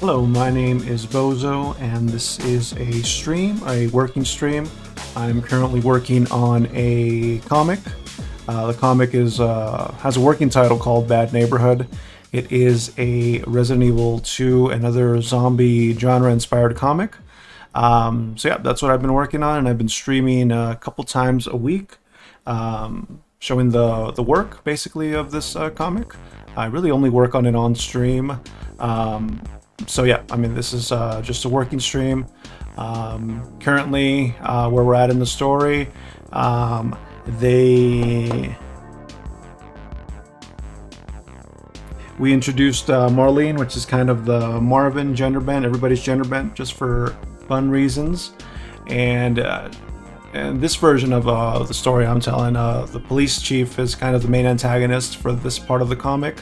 Hello, my name is Bozo, and this is a working stream. I'm currently working on a comic. The comic has a working title called Bad Neighborhood. It is a Resident Evil 2 and other zombie genre-inspired comic. So yeah, that's what I've been working on, and I've been streaming a couple times a week, showing the work basically of this comic. I really only work on it on stream. So yeah, I mean, this is just a working stream. Currently, where we're at in the story, we introduced Marlene, which is kind of the Marvin gender bent, everybody's gender bent, just for fun reasons. And this version of the story I'm telling, the police chief is kind of the main antagonist for this part of the comic.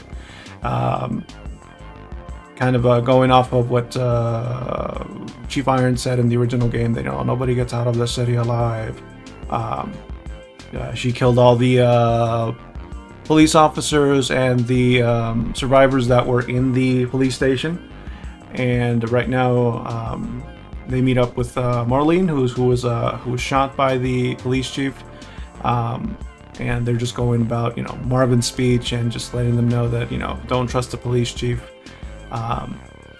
Kind of going off of what Chief Irons said in the original game, that nobody gets out of the city alive. She killed all the police officers and the survivors that were in the police station, and right now they meet up with Marlene, who was shot by the police chief, and they're just going about Marvin's speech and just letting them know that don't trust the police chief.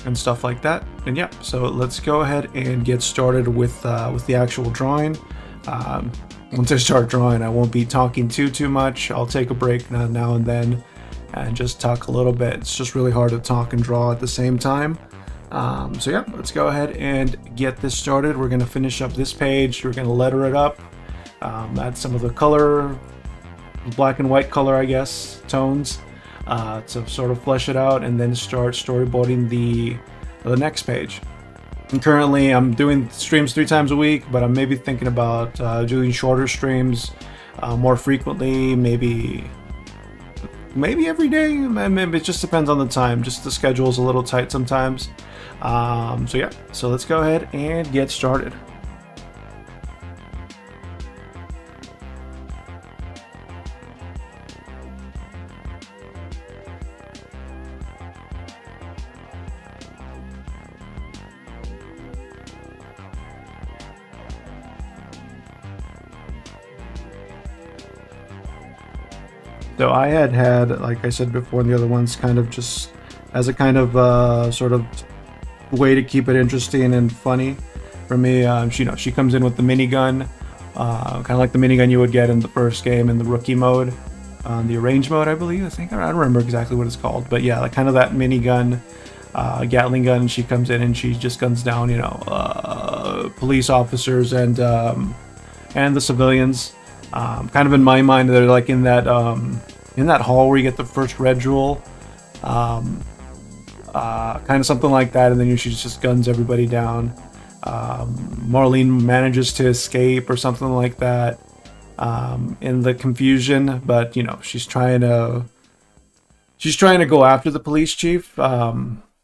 And stuff like that. And yeah, so let's go ahead and get started with the actual drawing. Once I start drawing, I won't be talking too much. I'll take a break now and then and just talk a little bit. It's just really hard to talk and draw at the same time. So yeah, let's go ahead and get this started. We're going to finish up this page. We're going to letter it up, add some of the color, black and white color, I guess, tones, to sort of flesh it out, and then start storyboarding the next page. And currently I'm doing streams 3 times a week, but I'm maybe thinking about doing shorter streams more frequently, maybe every day. Maybe it just depends on the time. Just the schedule's a little tight sometimes. So yeah, so let's go ahead and get started. So I had, like I said before in the other ones, kind of just as a kind of sort of way to keep it interesting and funny for me. She comes in with the minigun, kind of like the minigun you would get in the first game in the rookie mode, the arrange mode, I believe. I don't remember exactly what it's called, but yeah, like kind of that minigun, Gatling gun. She comes in and she just guns down, police officers and the civilians. Kind of in my mind, they're like in that hall where you get the first red jewel, kind of something like that, and then she just guns everybody down. Marlene manages to escape or something like that in the confusion, but she's trying to go after the police chief.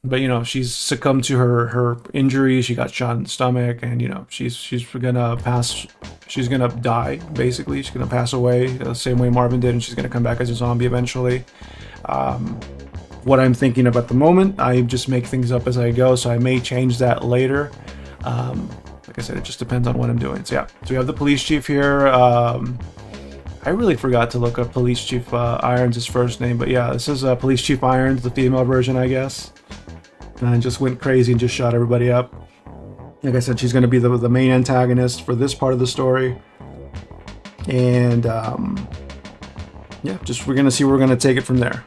But she's succumbed to her injury. She got shot in the stomach, and she's gonna pass. She's gonna die. Basically, she's gonna pass away the same way Marvin did, and she's gonna come back as a zombie eventually. What I'm thinking of at the moment, I just make things up as I go, so I may change that later. Like I said, it just depends on what I'm doing. So yeah, so we have the police chief here. I really forgot to look up Police Chief Irons' first name, but yeah, this is Police Chief Irons, the female version, I guess. And just went crazy and just shot everybody up. Like I said, she's going to be the main antagonist for this part of the story. And yeah, we're going to see where we're going to take it from there.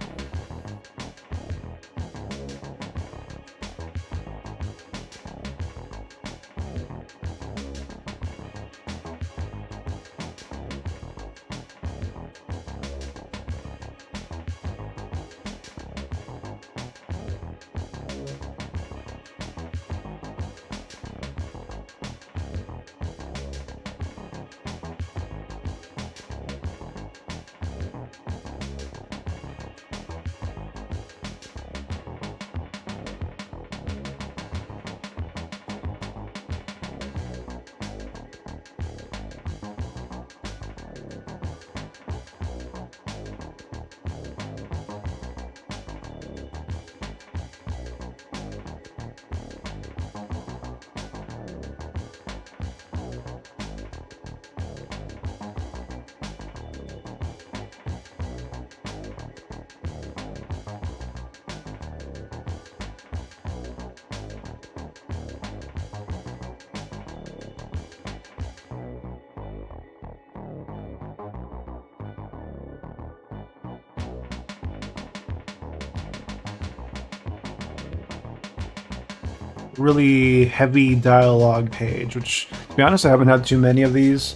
really heavy dialogue page, which, to be honest, I haven't had too many of these,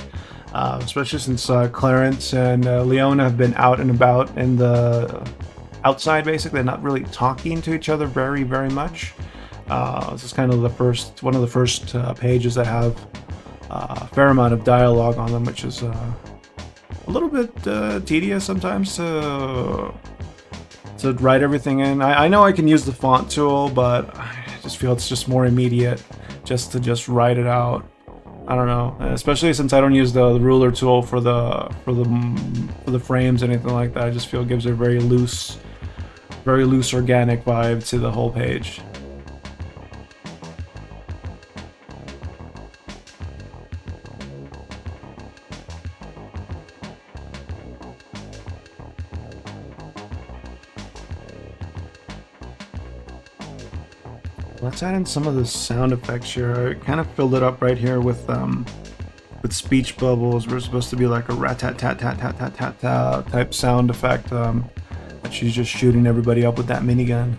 especially since Clarence and Leona have been out and about in the outside, basically. They're not really talking to each other very, very much. This is kind of one of the first pages that have a fair amount of dialogue on them, which is a little bit tedious sometimes to write everything in. I know I can use the font tool, but I just feel it's just more immediate just to write it out. I don't know, especially since I don't use the ruler tool for the frames, anything like that. I just feel it gives a very loose, organic vibe to the whole page. Let's add in some of the sound effects here. I kind of filled it up right here with speech bubbles. We're supposed to be like a rat-tat-tat-tat-tat-tat-tat type sound effect that she's just shooting everybody up with that minigun.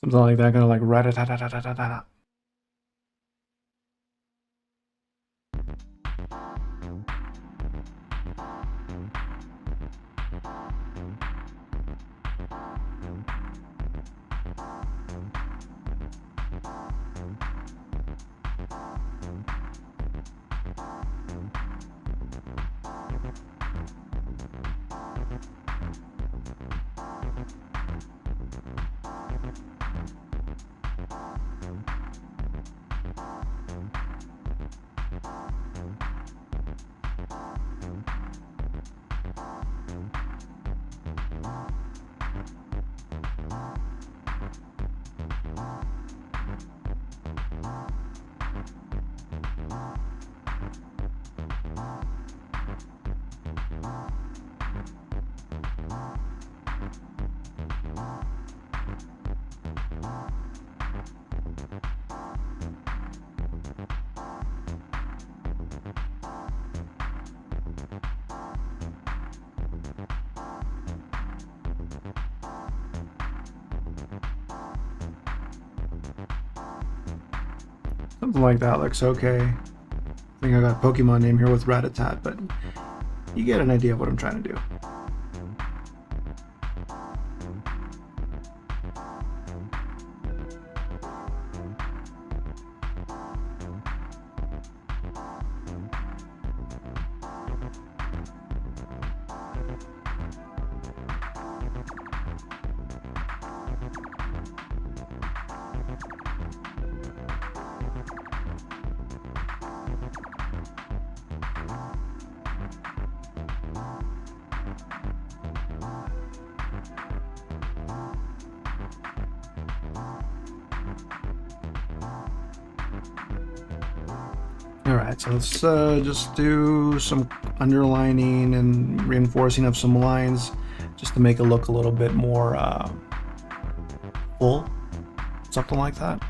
Something like that, kind of like rat-a-tat-tat-tat-tat-tat. Something like that looks okay. I think I got a Pokemon name here with Rattata, but you get an idea of what I'm trying to do. Alright, so let's just do some underlining and reinforcing of some lines just to make it look a little bit more full, something like that.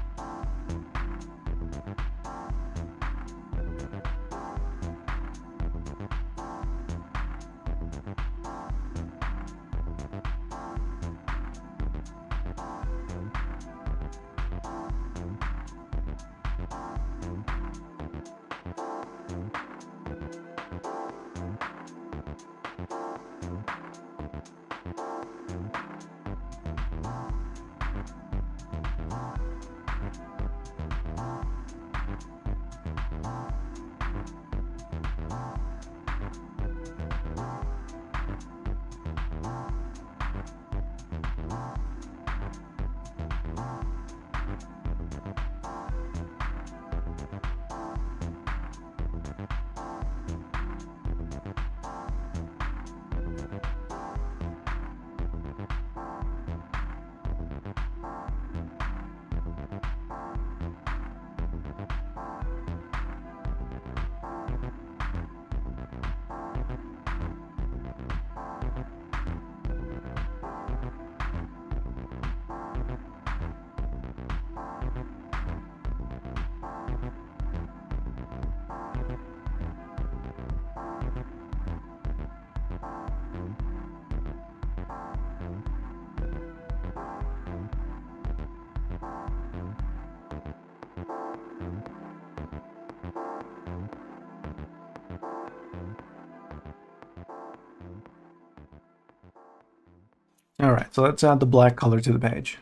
All right, so let's add the black color to the page.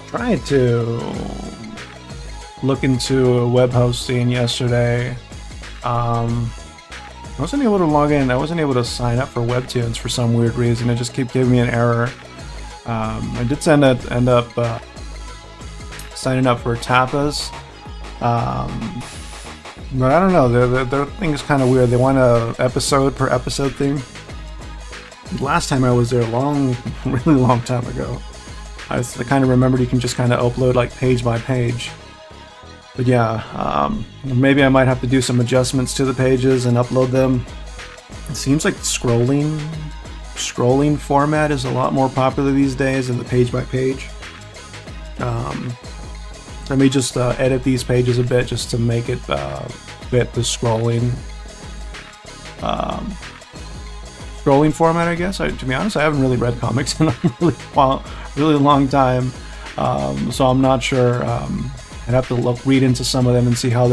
Tried to look into web hosting yesterday. I wasn't able to log in. I wasn't able to sign up for Webtoons for some weird reason. It just kept giving me an error. I did end up signing up for Tapas. But I don't know. Their thing is kind of weird. They want a episode per episode thing. Last time I was there, really long time ago, I kind of remembered you can just kind of upload like page by page. But yeah, maybe I might have to do some adjustments to the pages and upload them. It seems like the scrolling format is a lot more popular these days than the page by page. Let me just edit these pages a bit just to make it fit the scrolling format, I guess. To be honest, I haven't really read comics in a really long time, so I'm not sure. I'd have to read into some of them and see how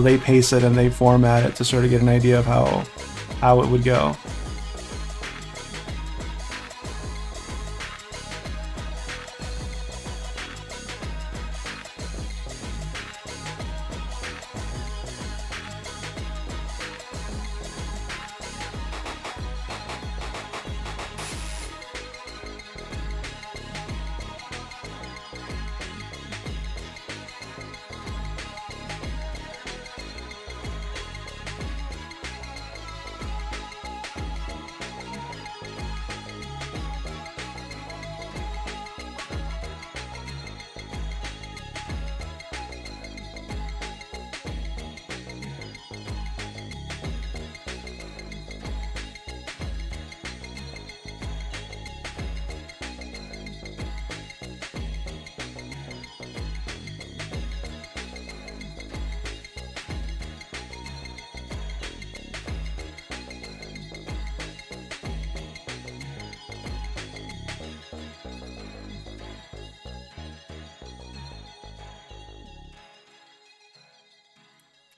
they pace it and they format it to sort of get an idea of how it would go.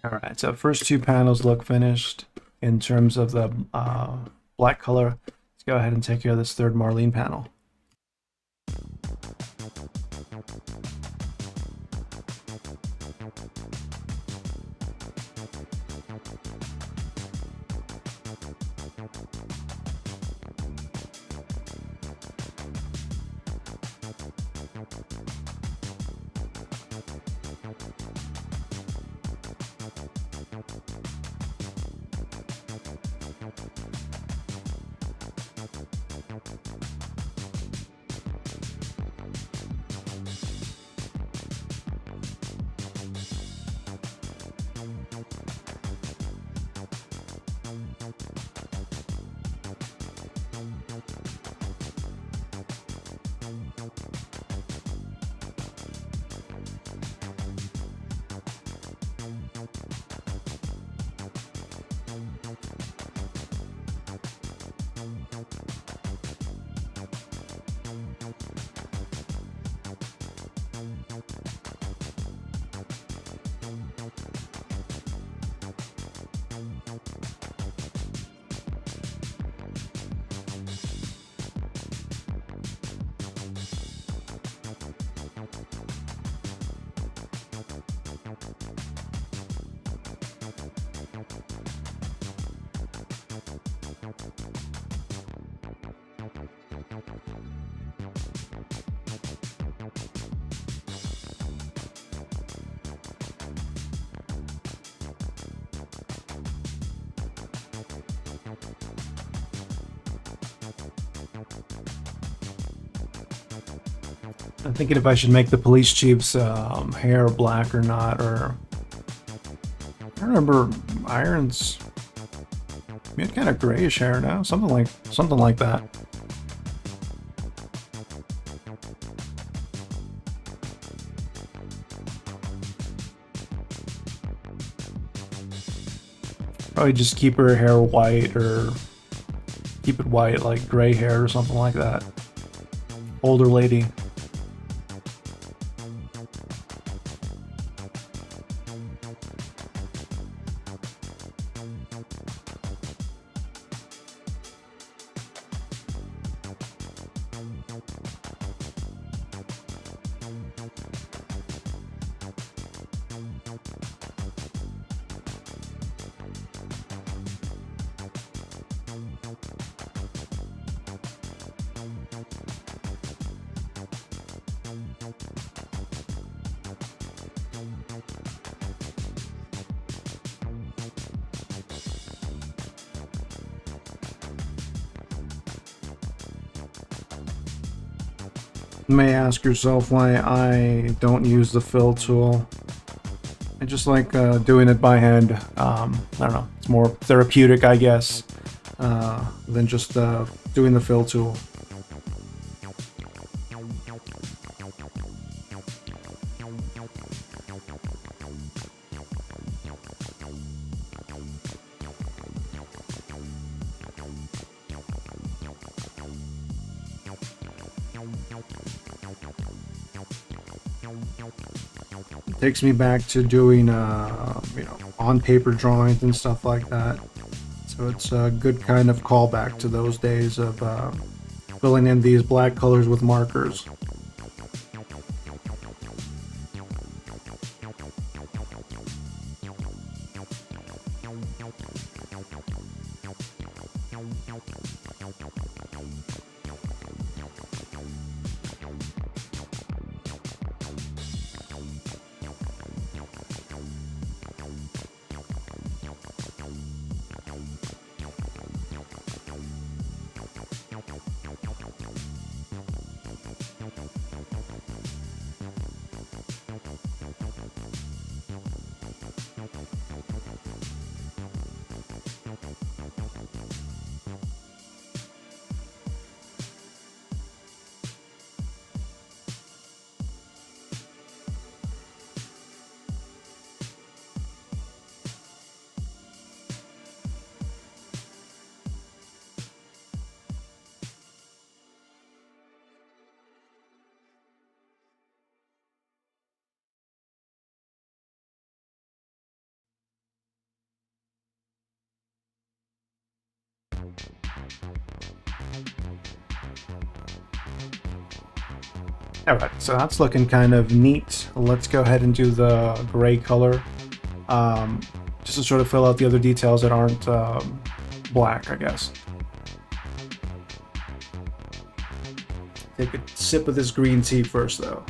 Alright, so first two panels look finished in terms of the black color. Let's go ahead and take care of this third Marlene panel. I'm thinking if I should make the police chief's hair black or not, or I remember Iron's. He had kind of grayish hair now, something like that. Probably just keep her hair white, or keep it white, like gray hair or something like that. Older lady. You may ask yourself why I don't use the fill tool. I just like doing it by hand. I don't know, it's more therapeutic, I guess, than just doing the fill tool. Takes me back to doing, on paper drawings and stuff like that. So it's a good kind of callback to those days of filling in these black colors with markers. Alright, so that's looking kind of neat. Let's go ahead and do the gray color, just to sort of fill out the other details that aren't black, I guess. Take a sip of this green tea first, though.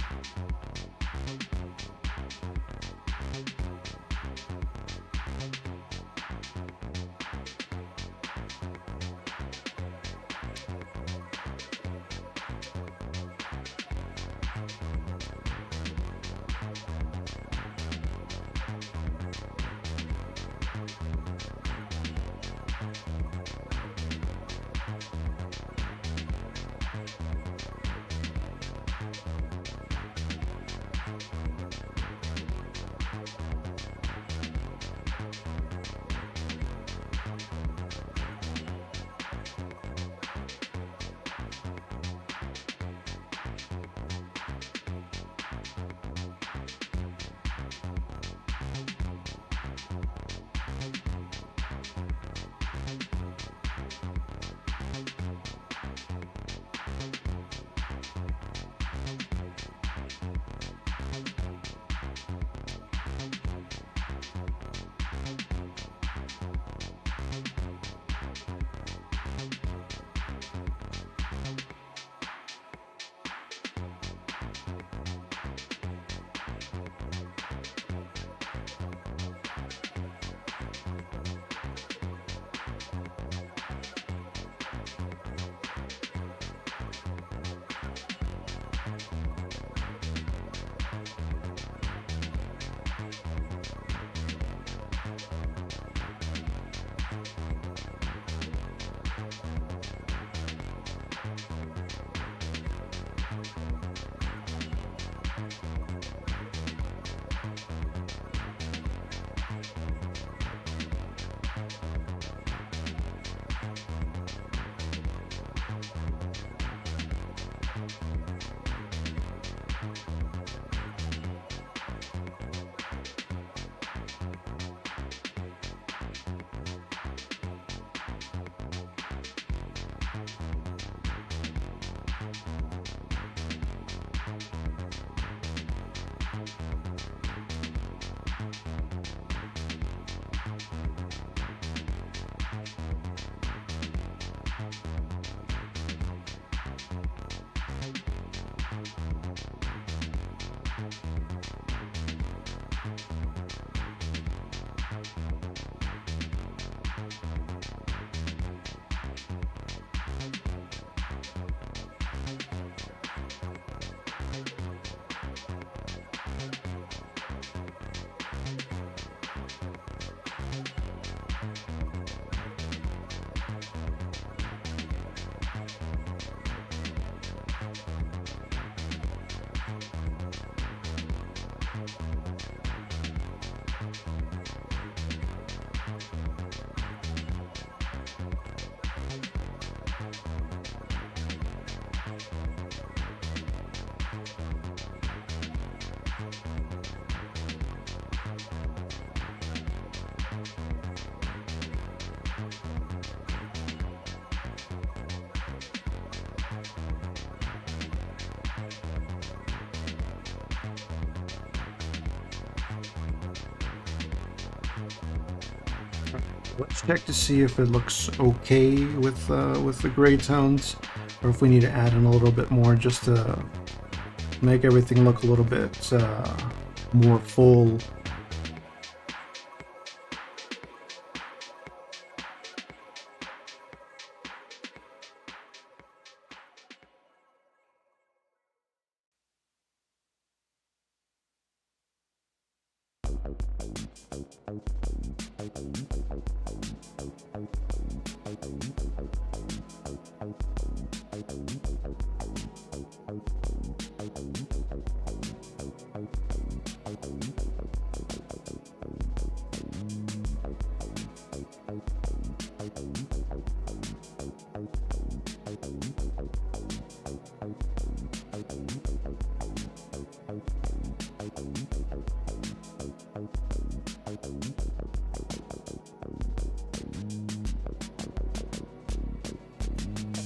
Let's check to see if it looks okay with the gray tones, or if we need to add in a little bit more just to make everything look a little bit more full.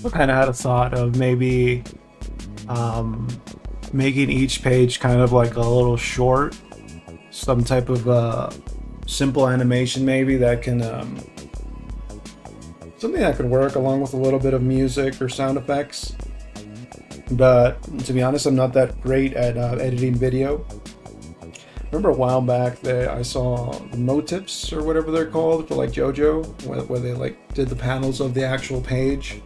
I kind of had a thought of maybe making each page kind of like a little short, some type of simple animation maybe that can something that could work along with a little bit of music or sound effects. But to be honest, I'm not that great at editing video. Remember a while back that I saw the motifs or whatever they're called for like JoJo, where they like did the panels of the actual page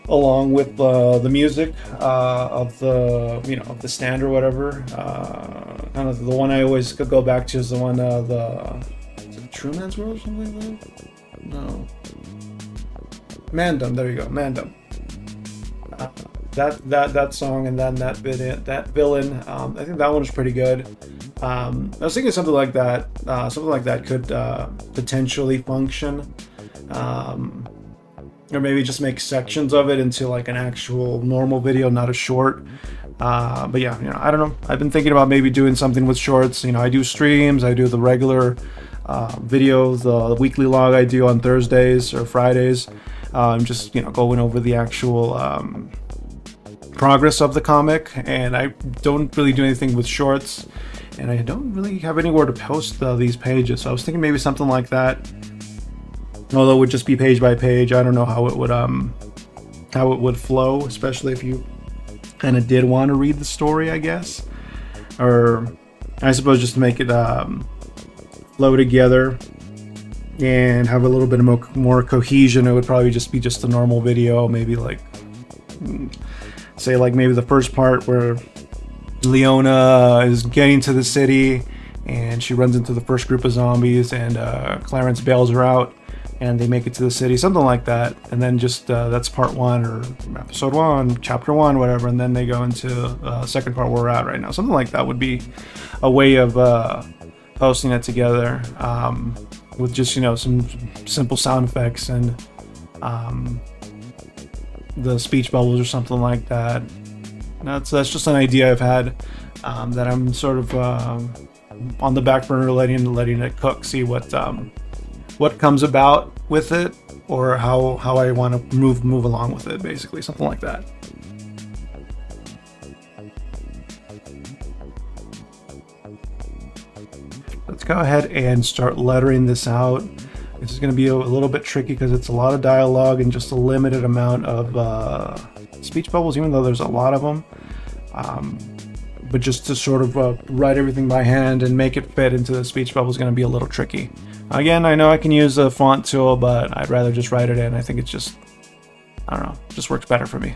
along with the music of the of the stand or whatever. Kind of the one I always could go back to is the one is it True Man's World or something like that? No. Mandem, there you go, Mandem. That song, and then that villain. I think that one was pretty good. I was thinking something like that. Something like that could potentially function, or maybe just make sections of it into like an actual normal video, not a short. But yeah, I don't know. I've been thinking about maybe doing something with shorts. I do streams. I do the regular video, the weekly log I do on Thursdays or Fridays. Just going over the actual progress of the comic, and I don't really do anything with shorts, and I don't really have anywhere to post these pages, so I was thinking maybe something like that, although it would just be page by page. I don't know how it would flow, especially if you kind of did want to read the story, I guess, or I suppose just to make it flow together and have a little bit of more cohesion. It would probably just be just a normal video, maybe like say like maybe the first part where Leona is getting to the city and she runs into the first group of zombies, and Clarence bails her out and they make it to the city, something like that, and then just that's part 1 or episode 1, chapter 1, whatever, and then they go into second part where we're at right now. Something like that would be a way of posting it together, with just some simple sound effects and the speech bubbles or something like that. That's just an idea I've had, that I'm sort of on the back burner, letting it cook, see what comes about with it, or how I want to move along with it, basically, something like that. Let's go ahead and start lettering this out. This is going to be a little bit tricky because it's a lot of dialogue and just a limited amount of speech bubbles, even though there's a lot of them. But just to sort of write everything by hand and make it fit into the speech bubble is going to be a little tricky. Again, I know I can use a font tool, but I'd rather just write it in. I think it's just, I don't know, just works better for me.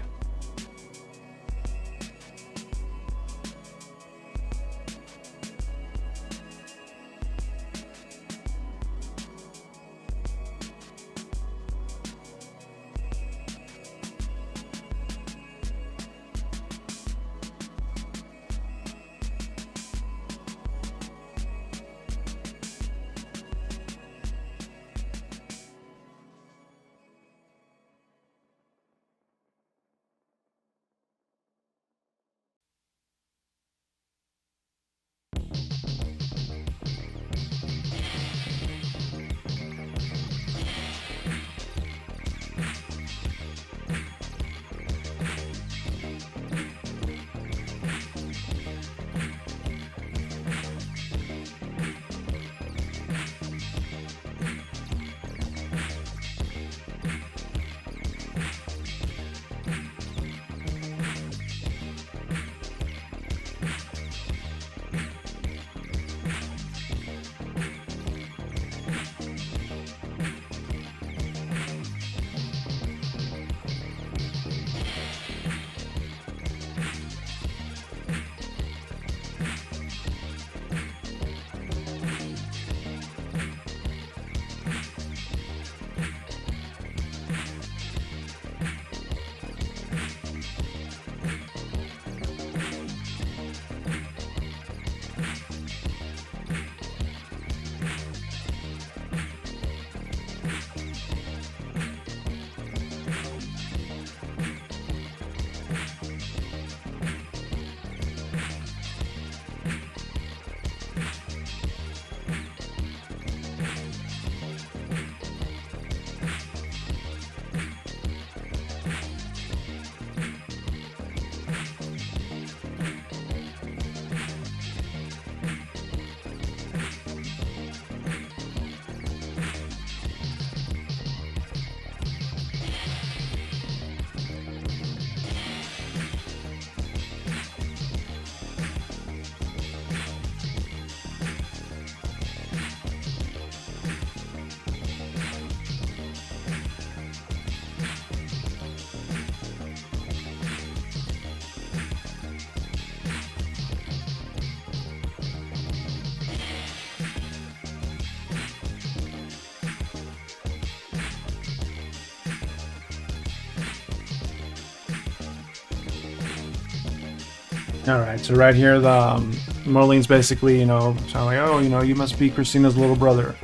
All right, so right here, the Marlene's basically, sounding like, oh, you must be Christina's little brother,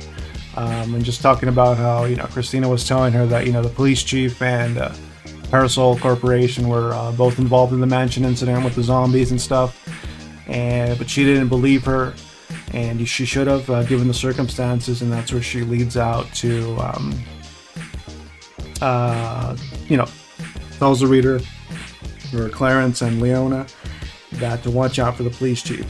and just talking about how, Christina was telling her that, the police chief and Parasol Corporation were both involved in the mansion incident with the zombies and stuff, but she didn't believe her, and she should have, given the circumstances, and that's where she leads out to, tells the reader, or Clarence and Leona, that to watch out for the police chief.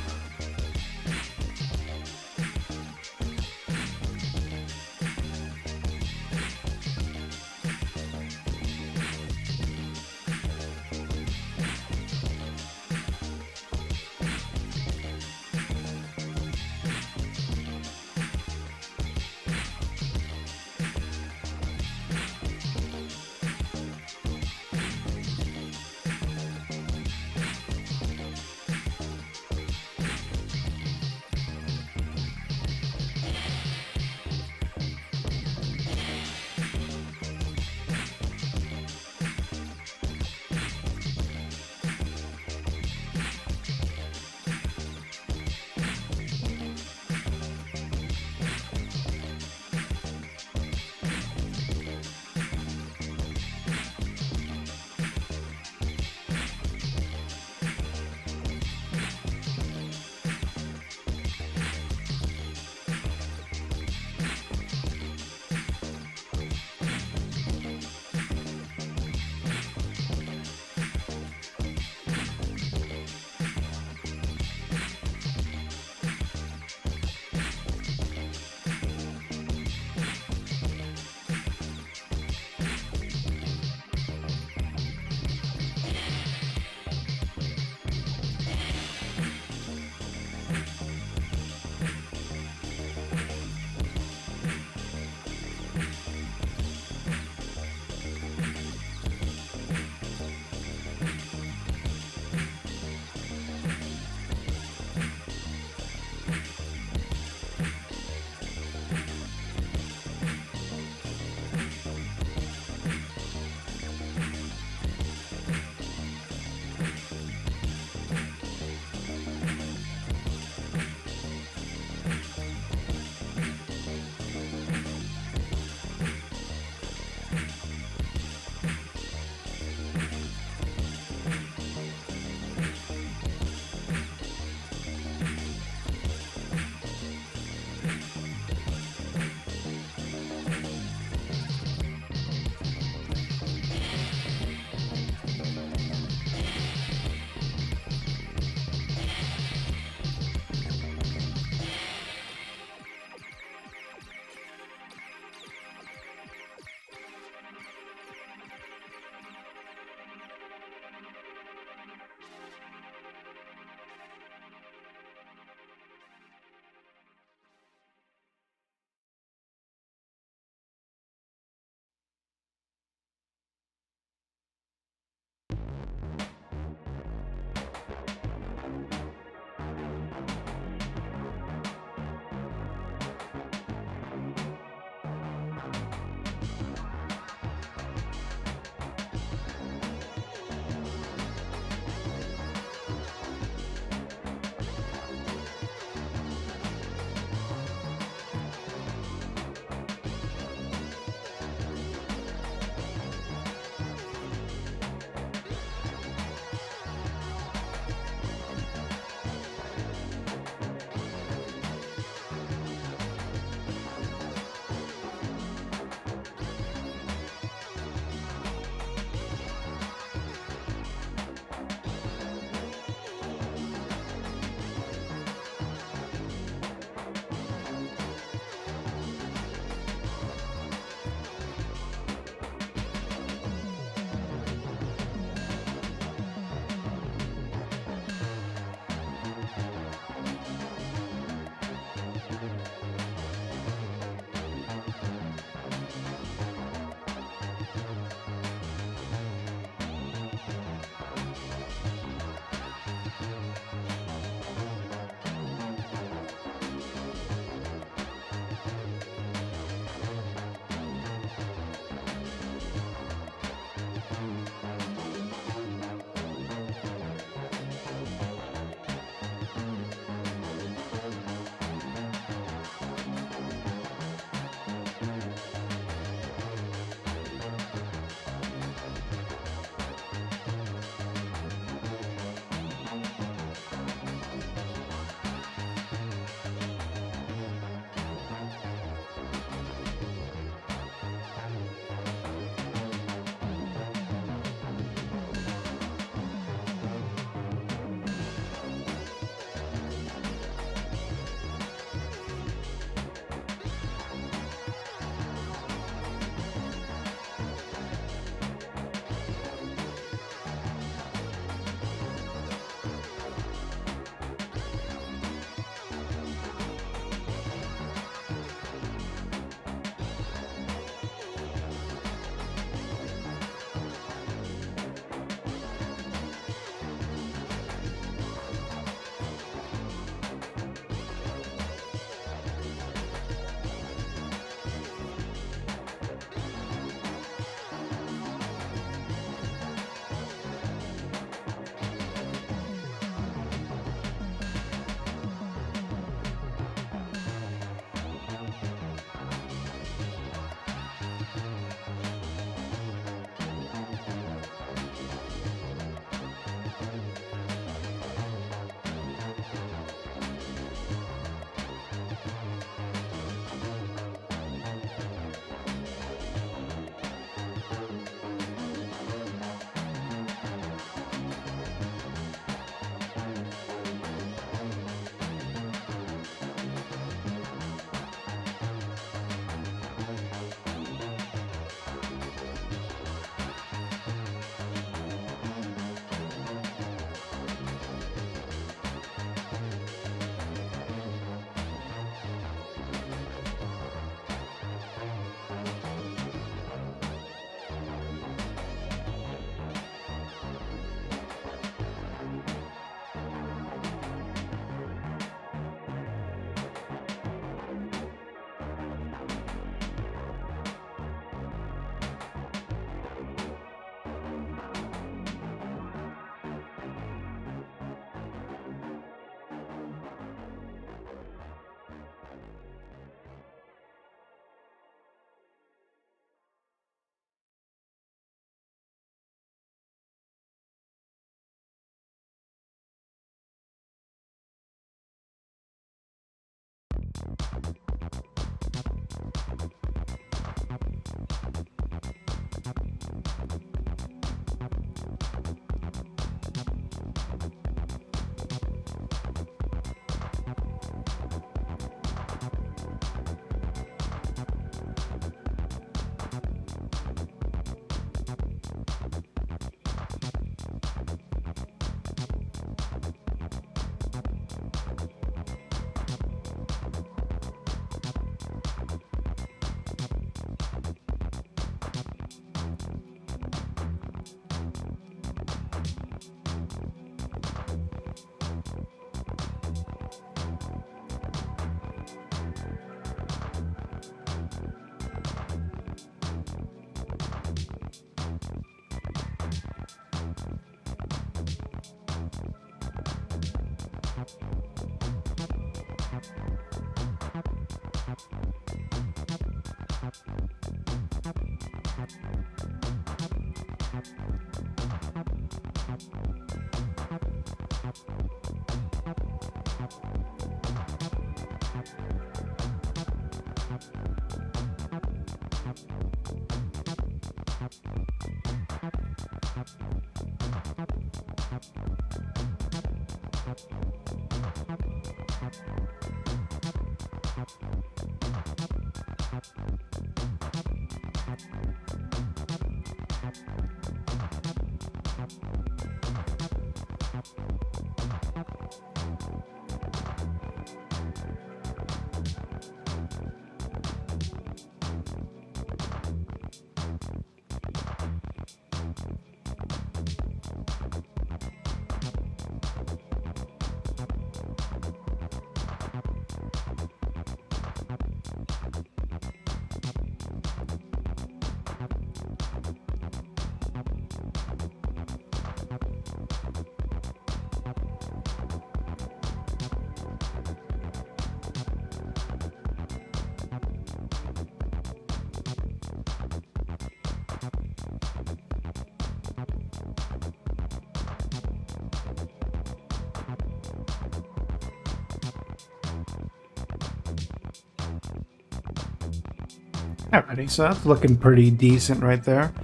Alrighty, so that's looking pretty decent right there.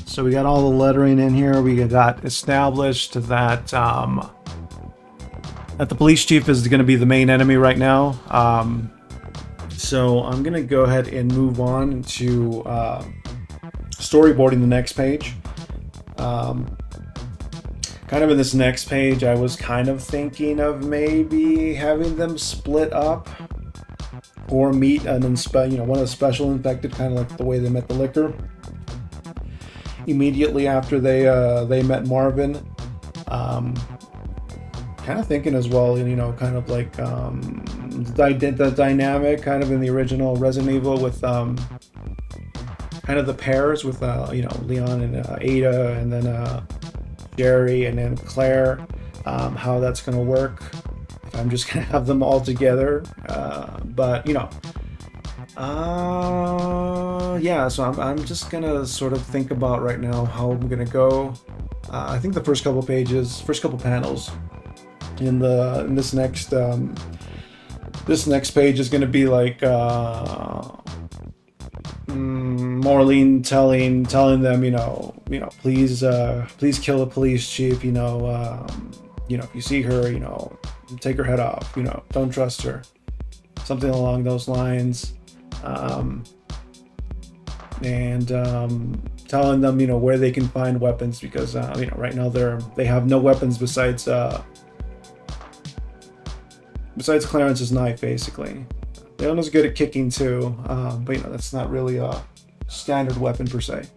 So we got all the lettering in here. We got established that that the police chief is going to be the main enemy right now. So I'm going to go ahead and move on to storyboarding the next page. Kind of in this next page, I was kind of thinking of maybe having them split up or meet one of the special infected, kind of like the way they met the licker. Immediately after they met Marvin, kind of thinking as well, kind of like the dynamic kind of in the original Resident Evil with kind of the pairs with Leon and Ada, and then Jerry and then Claire, how that's going to work. If I'm just going to have them all together, but yeah, so I'm just gonna sort of think about right now how I'm gonna go. I think the first couple panels in this next page is gonna be like Maureen telling them, please kill the police chief. If you see her, take her head off. Don't trust her. Something along those lines. And telling them where they can find weapons, because right now they have no weapons besides Clarence's knife. Basically, Leona's good at kicking too, but that's not really a standard weapon per se.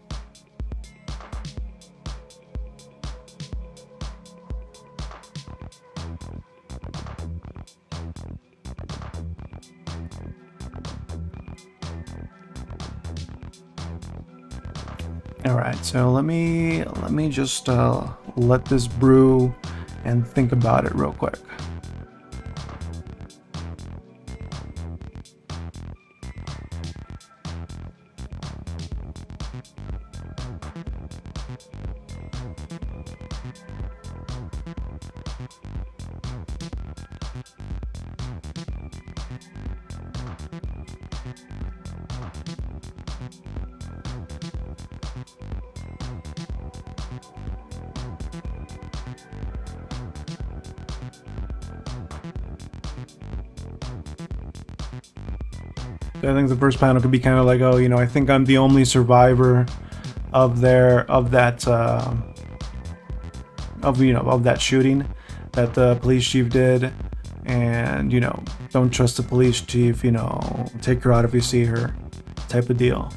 All right, so let me just let this brew and think about it real quick. I think the first panel could be kind of like, oh, you know, I think I'm the only survivor of that of that shooting that the police chief did, and you know, don't trust the police chief, you know, take her out if you see her, type of deal.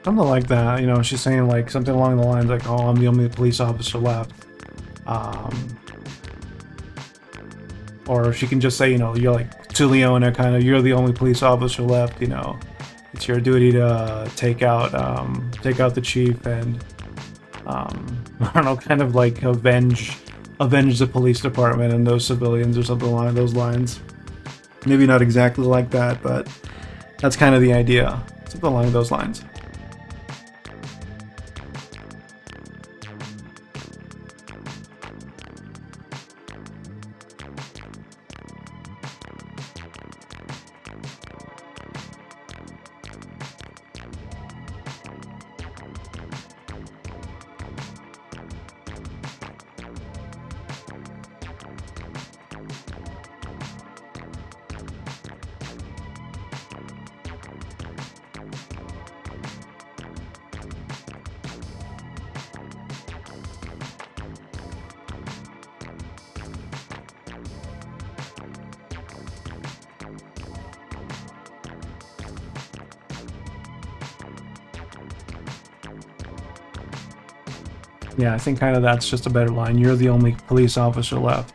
Something like that, you know, she's saying like something along the lines like, oh, I'm the only police officer left. Or she can just say, you know, you're like to Leona, kind of, you're the only police officer left, you know, it's your duty to take out the chief and, I don't know, kind of like avenge the police department and those civilians or something along those lines. Maybe not exactly like that, but that's kind of the idea, something along those lines. Yeah, I think kind of that's just a better line. You're the only police officer left.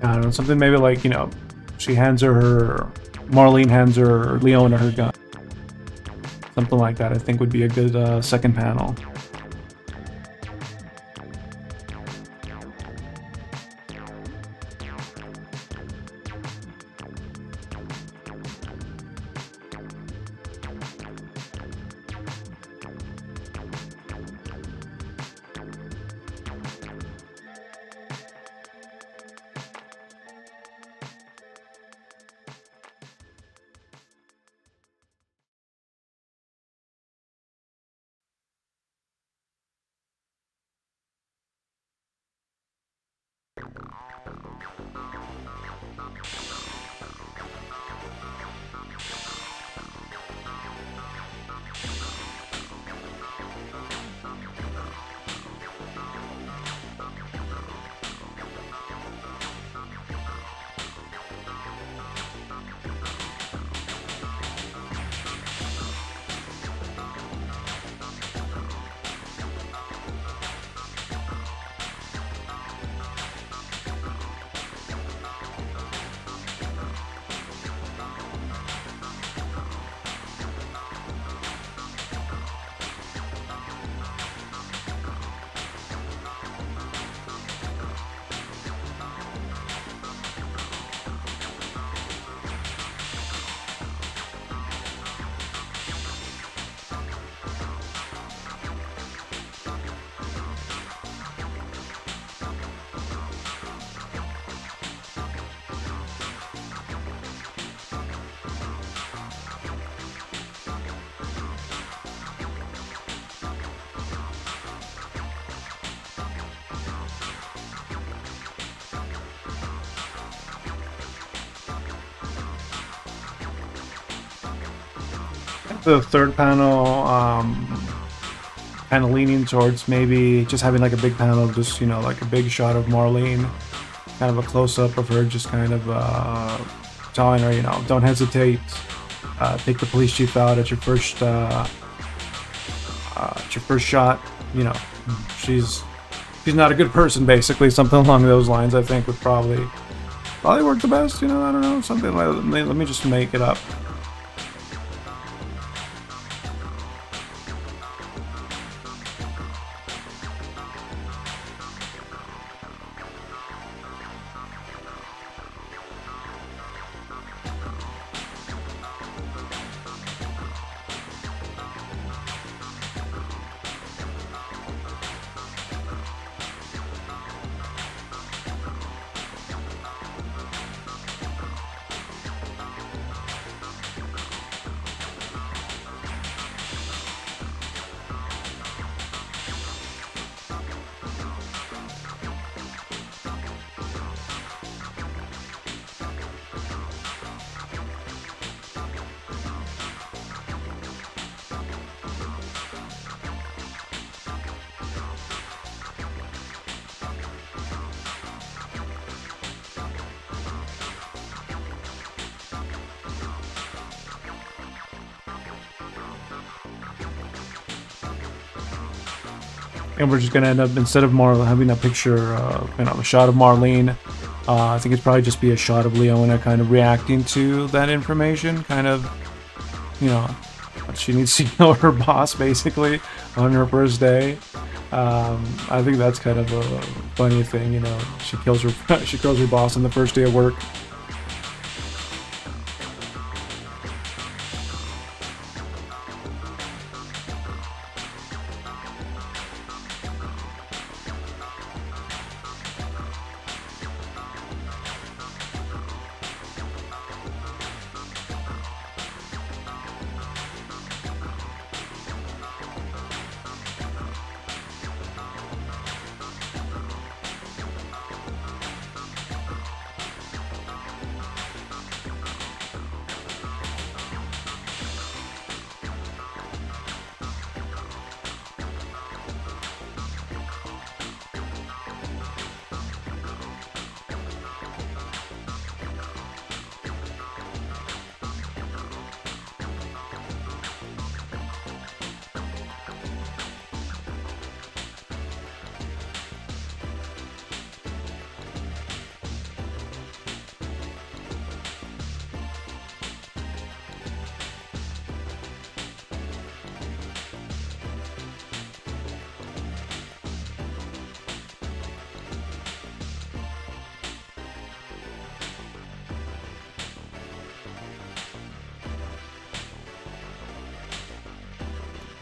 I don't know, something maybe like, you know, Marlene hands her Leona her gun. Something like that I think would be a good second panel. the third panel, kind of leaning towards maybe just having like a big panel, just, you know, like a big shot of Marlene, kind of a close-up of her, just kind of telling her, you know, don't hesitate, take the police chief out at your first shot. You know, she's not a good person, basically, something along those lines. I think would probably work the best. You know, I don't know, something like, let me just make it up. And we're just gonna end up, instead of having a picture, you know, a shot of Marlene, I think it's probably just be a shot of Leona kind of reacting to that information, kind of, you know, she needs to know her boss basically on her first day. I think that's kind of a funny thing, you know. She kills her boss on the first day of work.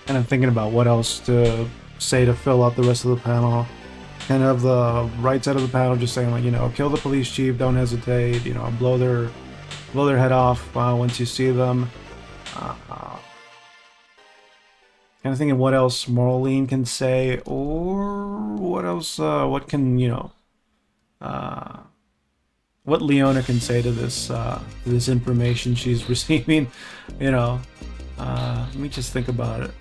And I'm thinking about what else to say to fill out the rest of the panel. Kind of the right side of the panel, just saying, like, you know, kill the police chief, don't hesitate, you know, blow their head off once you see them. Kind of thinking what else Marlene can say, or what else, what can, you know, what Leona can say to this information she's receiving, you know. Let me just think about it.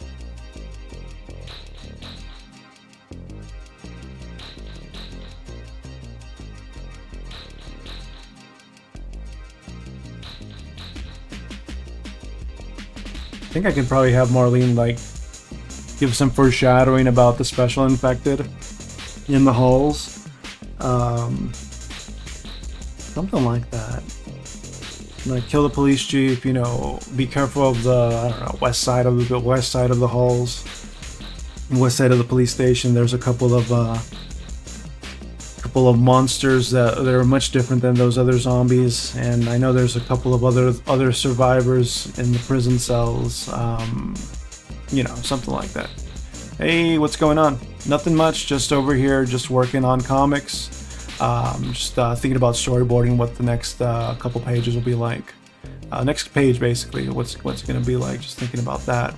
I think I can probably have Marlene, like, give some foreshadowing about the special infected in the halls. Something like that. Like, kill the police chief, you know, be careful of the, I don't know, west side of the halls, west side of the police station. There's a couple of monsters that are much different than those other zombies, and I know there's a couple of other survivors in the prison cells. You know, something like that. Hey, what's going on? Nothing much, just over here, just working on comics. Just thinking about storyboarding what the next couple pages will be like. Next page, basically, what's it gonna be like, just thinking about that.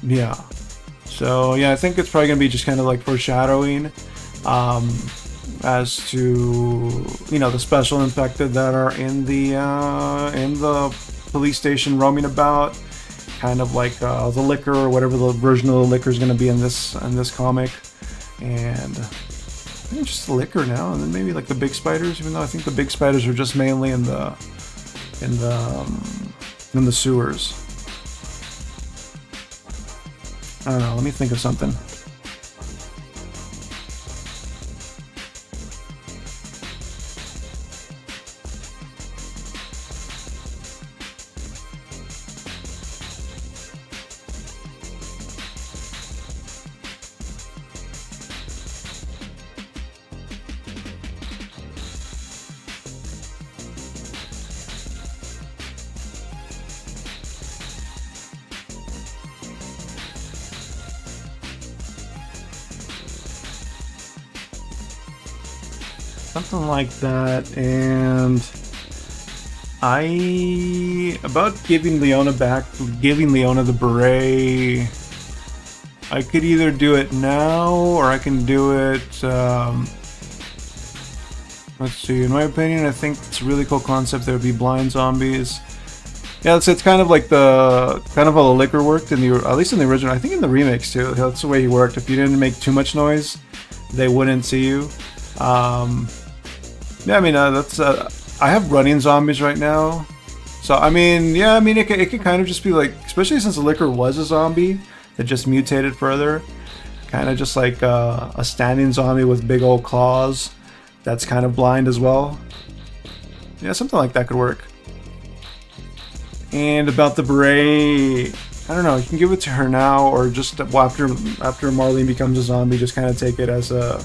Yeah. So, yeah, I think it's probably gonna be just kind of like foreshadowing as to, you know, the special infected that are in the police station roaming about, kind of like the liquor or whatever the version of the liquor is going to be in this comic, and I think just the liquor now, and then maybe like the big spiders. Even though I think the big spiders are just mainly in the sewers. I don't know. Let me think of something. Something like that, and about giving Leona the beret. I could either do it now, or I can do it, let's see, in my opinion, I think it's a really cool concept. There would be blind zombies. Yeah, it's kind of like how the liquor worked at least in the original. I think in the remakes too. That's the way he worked. If you didn't make too much noise, they wouldn't see you. Yeah, I mean, I have running zombies right now. So, I mean, yeah, I mean, it could kind of just be like, especially since the liquor was a zombie that just mutated further, kind of just like a standing zombie with big old claws that's kind of blind as well. Yeah, something like that could work. And about the beret, I don't know, you can give it to her now, or just after Marlene becomes a zombie, just kind of take it as a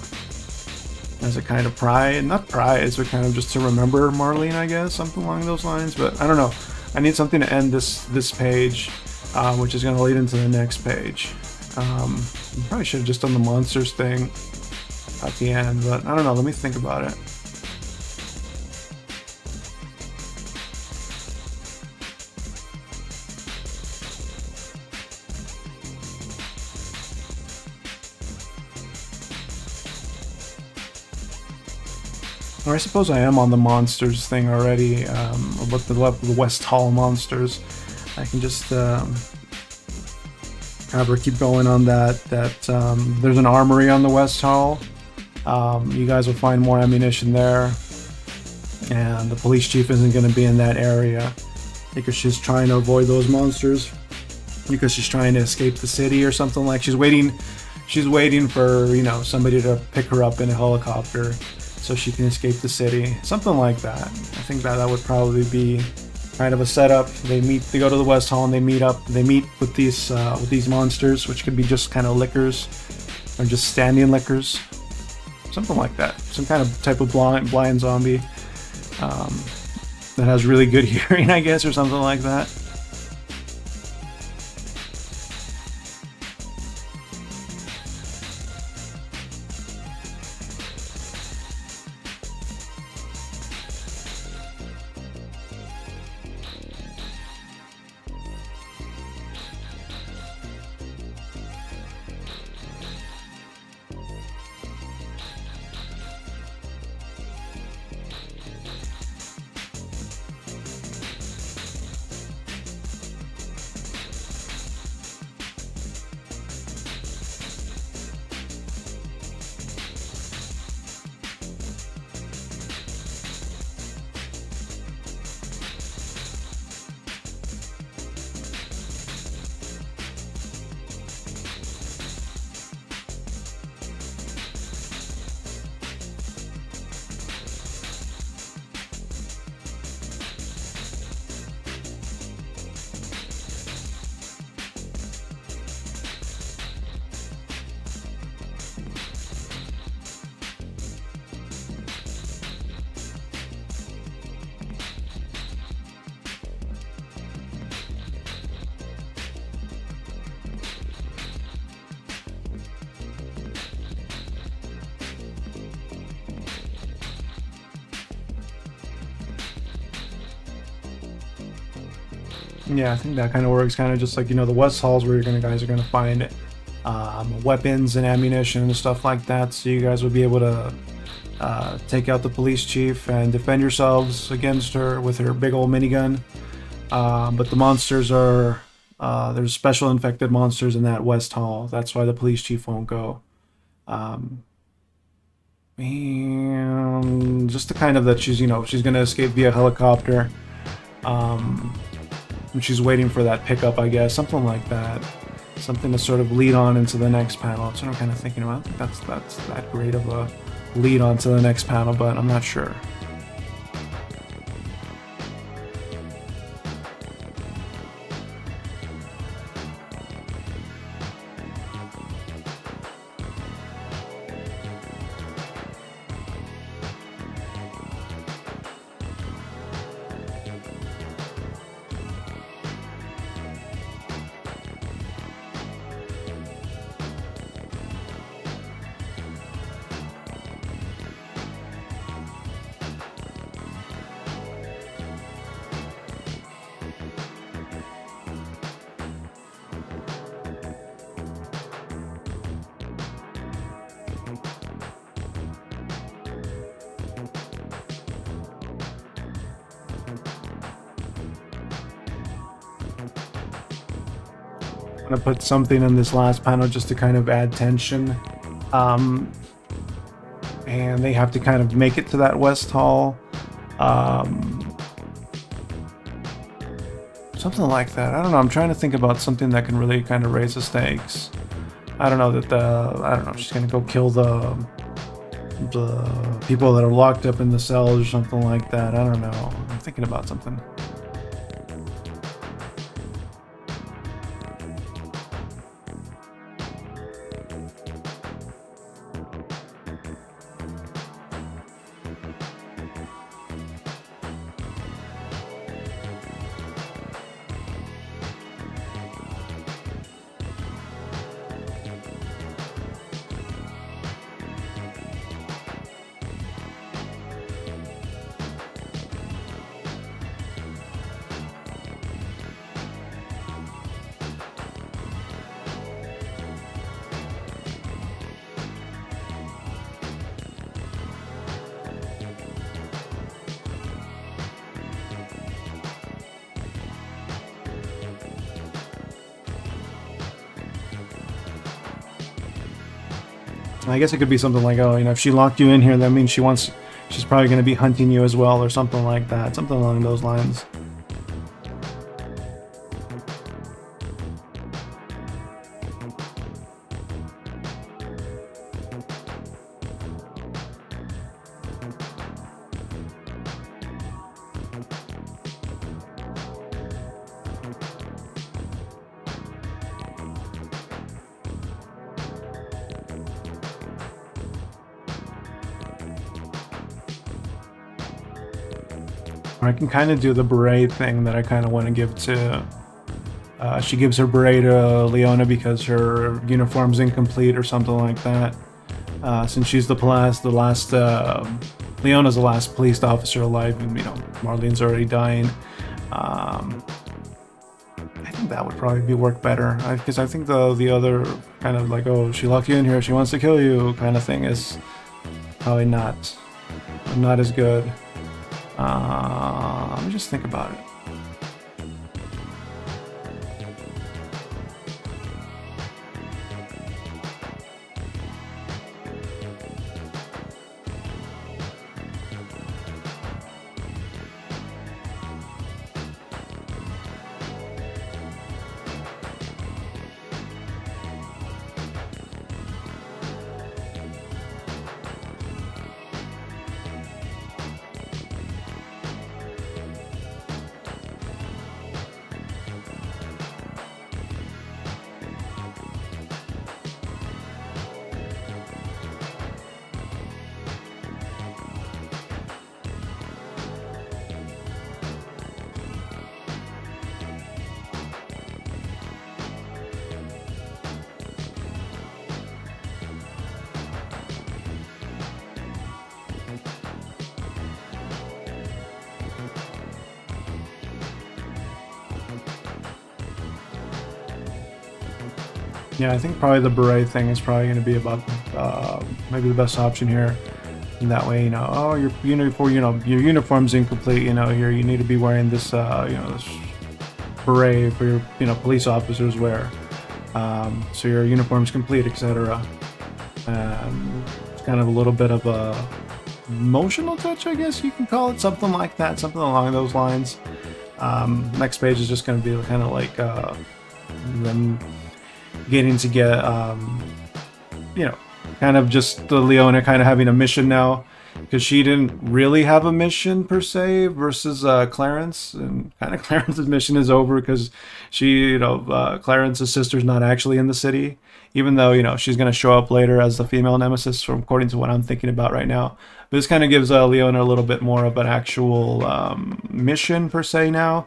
kind of prize, not prize, but kind of just to remember Marlene, I guess, something along those lines. But I don't know. I need something to end this page, which is going to lead into the next page. Probably should have just done the monsters thing at the end, but I don't know. Let me think about it. Or I suppose I am on the monsters thing already, with the West Hall monsters. I can just have her keep going on that. There's an armory on the West Hall. You guys will find more ammunition there. And the police chief isn't going to be in that area because she's trying to avoid those monsters. Because she's trying to escape the city or something like. She's waiting for, you know, somebody to pick her up in a helicopter so she can escape the city, something like that. I think that would probably be kind of a setup. They go to the West Hall and they meet with these monsters, which could be just kind of lickers or just standing lickers, something like that. Some kind of type of blind zombie that has really good hearing, I guess, or something like that. Yeah, I think that kind of works. Kind of just like, you know, the West Halls where guys are gonna find weapons and ammunition and stuff like that. So you guys will be able to take out the police chief and defend yourselves against her with her big old minigun. But the monsters are there's special infected monsters in that West Hall. That's why the police chief won't go. And just the kind of that she's she's gonna escape via helicopter. And she's waiting for that pickup, I guess, something like that. Something to sort of lead on into the next panel. That's what I'm kind of thinking about. I don't think that's that great of a lead on to the next panel, but I'm not sure. I'm gonna put something in this last panel just to kind of add tension. And they have to kind of make it to that West Hall. Something like that. I don't know. I'm trying to think about something that can really kind of raise the stakes. I don't know that I don't know. She's gonna go kill the people that are locked up in the cells or something like that. I don't know. I'm thinking about something. I guess it could be something like, oh, if she locked you in here, that means she's probably going to be hunting you as well, or something like that. Something along those lines. I can kind of do the beret thing that I kind of want to give to... she gives her beret to Leona because her uniform's incomplete or something like that. Since she's Leona's the last police officer alive, and Marlene's already dying. I think that would probably work better, because I think the other kind of like, oh, she locked you in here, she wants to kill you kind of thing is probably not as good. Let me just think about it. Yeah, I think probably the beret thing is probably going to be about maybe the best option here. And that way, oh, your uniform's incomplete. Here you need to be wearing this, this beret for your, police officers wear. So your uniform's complete, etc. It's kind of a little bit of a emotional touch, I guess you can call it, something like that, something along those lines. Next page is just going to be kind of like them getting to get, kind of just the Leona kind of having a mission now, because she didn't really have a mission per se versus Clarence, and kind of Clarence's mission is over because she, Clarence's sister's not actually in the city, even though, she's going to show up later as the female nemesis, from according to what I'm thinking about right now. But this kind of gives Leona a little bit more of an actual mission per se now.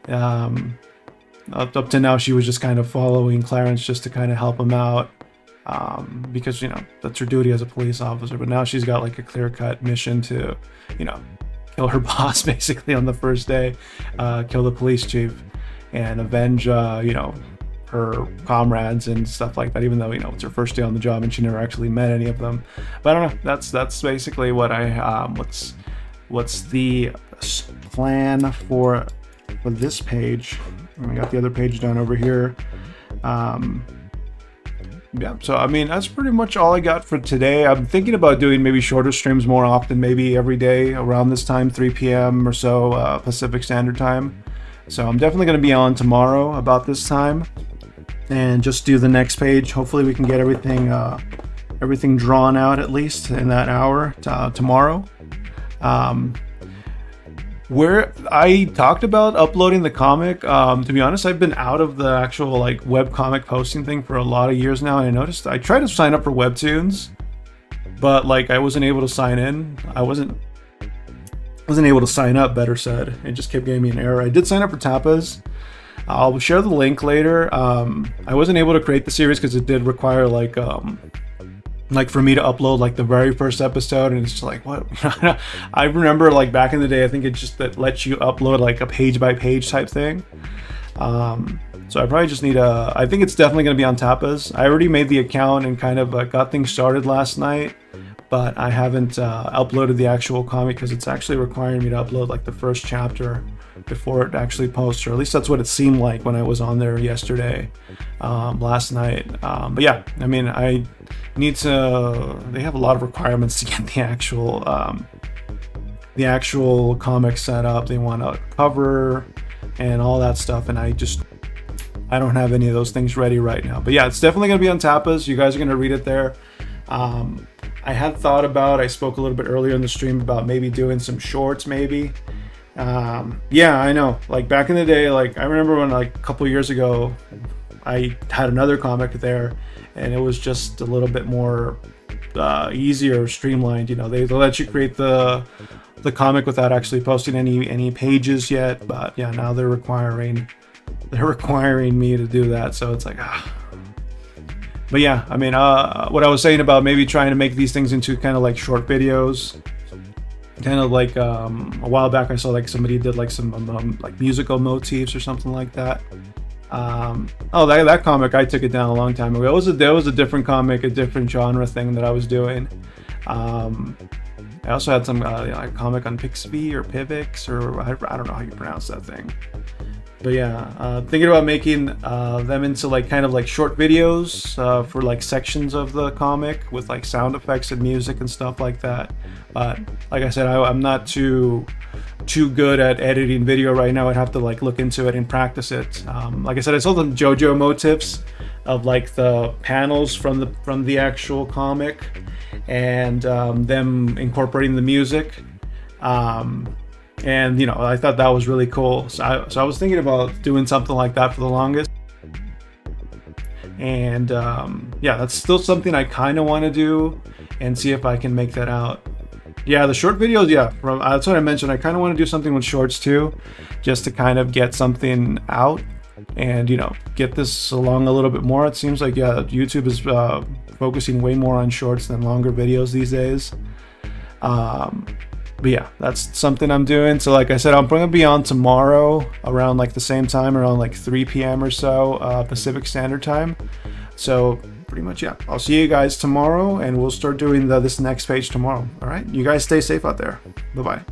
Up to now, she was just kind of following Clarence just to kind of help him out. Because, that's her duty as a police officer. But now she's got like a clear-cut mission to, kill her boss basically on the first day, kill the police chief, and avenge, her comrades and stuff like that, even though, it's her first day on the job and she never actually met any of them. But I don't know, that's basically what what's the plan for this page. I got the other page done over here. Yeah, so I mean, that's pretty much all I got for today. I'm thinking about doing maybe shorter streams more often, maybe every day around this time, 3 p.m. or so, Pacific Standard Time. So I'm definitely going to be on tomorrow about this time and just do the next page. Hopefully we can get everything drawn out at least in that hour tomorrow. Where I talked about uploading the comic, to be honest, I've been out of the actual like web comic posting thing for a lot of years now, and I noticed I tried to sign up for Webtoons, but like I wasn't able to sign in. I wasn't able to sign up, better said. It just kept giving me an error. I did sign up for Tapas. I'll share the link later. I wasn't able to create the series because it did require like for me to upload like the very first episode, and it's just like, what? I remember like back in the day, I think it just that lets you upload like a page by page type thing. So I probably just need I think it's definitely going to be on Tapas. I already made the account and kind of got things started last night, but I haven't uploaded the actual comic because it's actually requiring me to upload like the first chapter before it actually posts, or at least that's what it seemed like when I was on there yesterday, last night. But yeah, I mean, I need to, they have a lot of requirements to get the actual comic set up. They want a cover and all that stuff, and I don't have any of those things ready right now. But yeah, it's definitely going to be on Tapas. You guys are going to read it there. I had thought about, I spoke a little bit earlier in the stream about maybe doing some shorts maybe. Yeah, I know, like back in the day, like I remember when like a couple years ago I had another comic there, and it was just a little bit more easier, streamlined. They let you create the comic without actually posting any pages yet, but yeah, now they're requiring me to do that, so it's like But yeah, I mean, what I was saying about maybe trying to make these things into kind of like short videos, kind of like a while back I saw like somebody did like some like musical motifs or something like that. That comic, I took it down a long time ago. There was a different comic, a different genre thing that I was doing. I also had some like comic on Pixvy or Pivix, or I don't know how you pronounce that thing. But yeah, thinking about making them into like kind of like short videos for like sections of the comic with like sound effects and music and stuff like that. But like I said, I'm not too good at editing video right now. I'd have to like look into it and practice it. Like I said, I saw the JoJo motifs of like the panels from the actual comic, and them incorporating the music. And I thought that was really cool. So I was thinking about doing something like that for the longest. And yeah, that's still something I kind of want to do and see if I can make that out. Yeah, the short videos, yeah, that's what I mentioned. I kind of want to do something with shorts too, just to kind of get something out and get this along a little bit more. It seems like, yeah, YouTube is focusing way more on shorts than longer videos these days. But yeah, that's something I'm doing. So like I said, I'm going to be on tomorrow around like the same time, around like 3 p.m. or so, Pacific Standard Time. So pretty much, yeah, I'll see you guys tomorrow, and we'll start doing this next page tomorrow. All right, you guys stay safe out there. Bye-bye.